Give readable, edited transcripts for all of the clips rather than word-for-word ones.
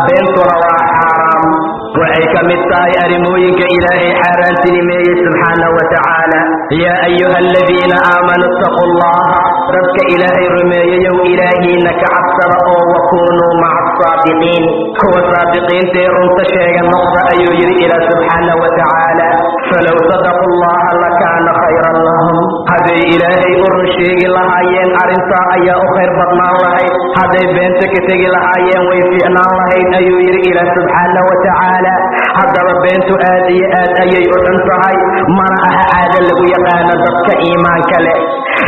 beentuna waa xaaraam waxay ka mid tahay arrimooyinka ilaahay xaaraantinimeeyey subxaanahu wa tacaala yaa ayuha aladiina aamanuu ittaquu llaha dadka ilaahay rumeeyayow ilaahiina ka cabsada oo wakunuu maca asaadiqiin kuwa saadiqiintaee runta sheega noqda ayuu yidhi ilaah subxaanahu wa tacaala falow sadaquu llaha lakaana khayran lahum hadday ilaahay u run sheegi lahaayeen arrintaa ayaa u khayr badnaan lahayd hadday beenta ka tegi lahaayeen way fiicnaan lahayd ayuu yidhi ilaah subxaanahu wa tacaala haddaba beentu aad iyo aad ayay u xun tahay mana aha caado lagu yaqaano dadka iimaanka leh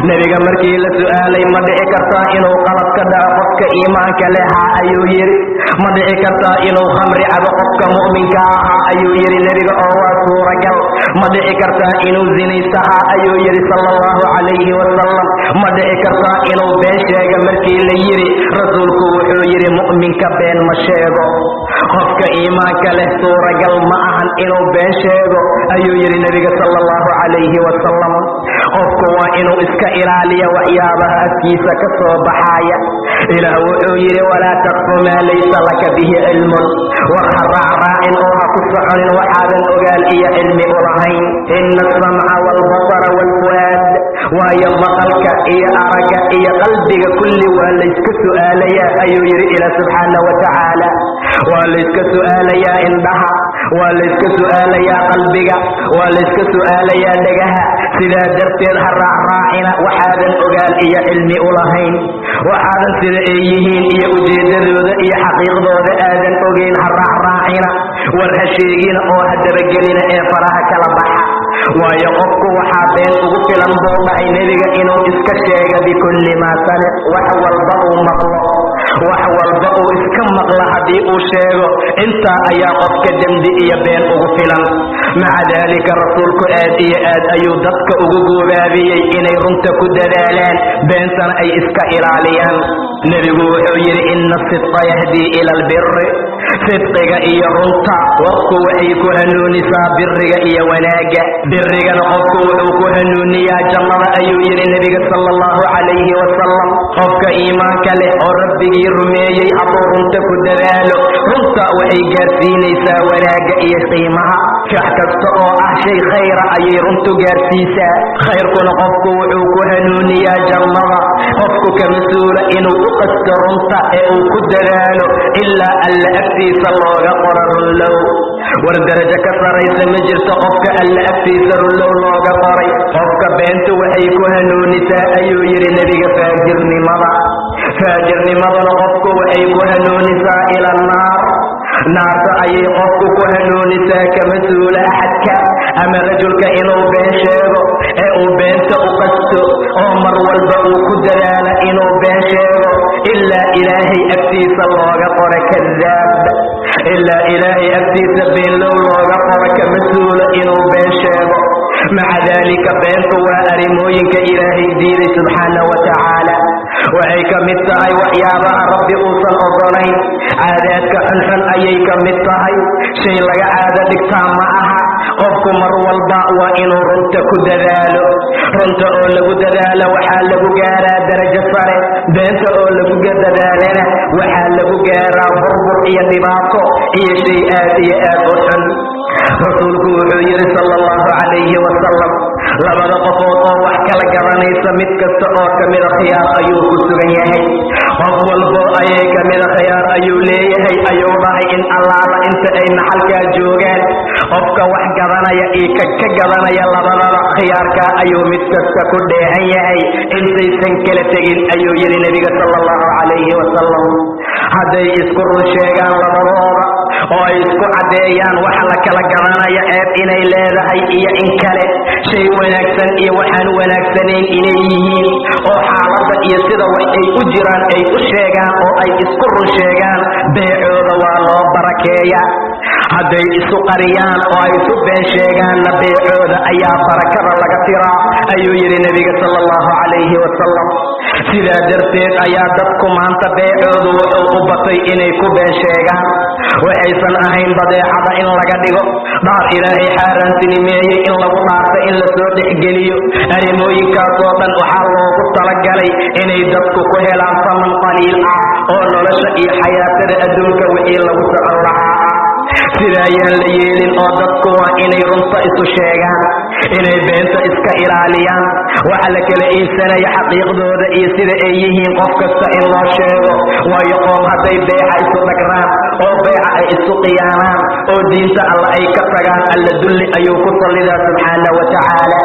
nebiga markii la su'aalay ma dhici kartaa inuu qalad ka dhaco qofka iimaanka leh haa ayuu yidhi ma dhici kartaa inuu khamri cabo qofka mu'minka ahaa ayuu yidhi nebiga oo waa suuragal ma dhici kartaa inuu zinaysta haa ayuu yidhi sala allahu calayhi wasalam ma dhici kartaa inuu been sheega markii la yidhi rasuulku wuxuu yidhi mu'minka been ma sheego qofka iimaanka leh suuragal ma ahan inuu been sheego ayuu yidhi nebiga sala allahu calayhi wasalam qofku waa inuu iska ilaaliya waxyaabaha afkiisa ka soo baxaaya ilaah wuxuu yidhi walaa taqfu maa laysa laka bihi cilmun war ha raacraacin oo ha ku soconin waxaadan ogaal iyo cilmi u lahayn ina asamca waalbasara waalfu'aad waayo maqalka iyo aragga iyo qalbiga kulli waa layska su'aalayaa ayuu yidhi ilaah subxaanahu wa tacaala waa layska su'aalayaa indhaha waa layska su'aalayaa qalbiga waa layska su'aalayaa dhagaha sidaa darteed ha raacraacina waxaadan ogaal iyo cilmi u lahayn waxaadan sida ay yihiin iyo ujeeddadooda iyo xaqiiqdooda aadan ogayn ha raacraacina war ha sheegina oo ha dabagelina ee faraha kala baxa waayo qofku waxaa been ugu filan buu dhahay nebiga inuu iska sheega bikulli maa samic wax walba uu maqlo wax walba uu iska maqla haddii uu sheego intaa ayaa qofka dembi iyo been ugu filan maca daalika rasuulku aad iyo aad ayuu dadka ugu goobaabiyey inay runta ku dadaalaan beentana ay iska ilaaliyaan nebigu wuxuu yidhi ina asidqa yahdii ila albiri sidqiga iyo runta qofku waxay ku hanuunisaa biriga iyo wanaagga birigana qofku wuxuu ku hanuuniyaa jannada ayuu yidhi nebiga sala allahu calayhi wasalam qofka iimaanka leh oo rabbigii rumeeyey hadduu runta ku dadaalo runta waxay gaarsiinaysaa wanaagga iyo qiimaha wax kasta oo ah shay khayra ayay runtu gaarsiisaa khayrkuna qofku wuxuu ku hanuuniyaa jannada qofku ka mas-uula inuu u qasto runta ee uu ku dadaalo ilaa alla agtiisa looga qoro runlow war darajo ka saraysa ma jirto qofka alla agtiisa runlow looga qoray qofka beentu waxay ku hanuunisaa ayuu yidhi nebiga faajirnimaduna qofku waxay ku hanuunisaa ila annaar naarta ayay qofku ku hanuunisaa ka mas-uula axadka ama rajulka inuu been sheego ee uu beenta u qasto oo mar walba uu ku dadaala inuu been sheego ilaa ilaahay agtiisa looga qoro kadaab ilaa ilaahay agtiisa beenlow looga qoro ka mas-uula inuu been sheego maca daalika beentu waa arrimooyinka ilaahay diiday subxaanahu wa tacaala waxay ka mid tahay waxyaabaha rabbi uusan ogolayn caadaadka xunxun ayay ka mid tahay shay laga caado dhigtaa ma aha qofku mar walba waa inuu runta ku dadaalo runta oo lagu dadaalo waxaa lagu gaaraa darajo sare beenta oo lagu dadaalana waxaa lagu gaaraa burbur iyo dhibaato iyo shay aad iyo aad u xun rasuulku wuxuu yidhi sala allahu calayhi wasalam labada qofood oo wax kala garanaysa mid kasta oo ka mida khiyaar ayuu ku sugan yahay qof walbo ayay ka mida khiyaar ayuu leeyahay ayuu dhahay in allaala inta ay naxalkaa joogaan qofka wax gadanaya iyo ka gadanaya labadaba khiyaarkaa ayuu mid kasta ku dheehan yahay intaysan kala tegin ayuu yidhi nebiga sala allahu calayhi wasalam hadday isku run sheegaan labadooda oo ay isku caddeeyaan waxa la kala garanaya ceeb inay leedahay iyo in kale shay wanaagsan iyo waxaan wanaagsanayn inay yihiin oo xaaladda iyo sida wax ay u jiraan ay u sheegaan oo ay isku run sheegaan beecooda waa loo barakeeyaa hadday isu qariyaan oo ay isu been sheegaanna beecooda ayaa barakada laga tiraa ayuu yidhi nebiga sala allahu calayhi wasalam sidaa darteed ayaa dadku maanta beecoodu wuxuu u batay inay ku been sheegaan waxaysan ahayn badeecada in laga dhigo dhaar ilaahay xaaraantinimeeyey in lagu dhaarta in la soo dhexgeliyo arrimooyinkaasoo dhan waxaa loogu talagalay inay dadku ku helaan saman qaliil ah oo nolosha iyo xayaatada adduunka wixii lagu socon lahaa. Sidaa yaan la yeelin oo dadku waa inay runta isu sheegaan, inay beenta iska ilaaliyaan. Waxa la kala iibsanaya xaqiiqdooda iyo sida ay yihiin qof kasta in loo sheego, waayo qoom hadday beeca isu dhagraan oo beeca ay isu khiyaanaan oo diinta alla ay ka tagaan, alla dulli ayuu ku sallidaa subxaana wa tacaala.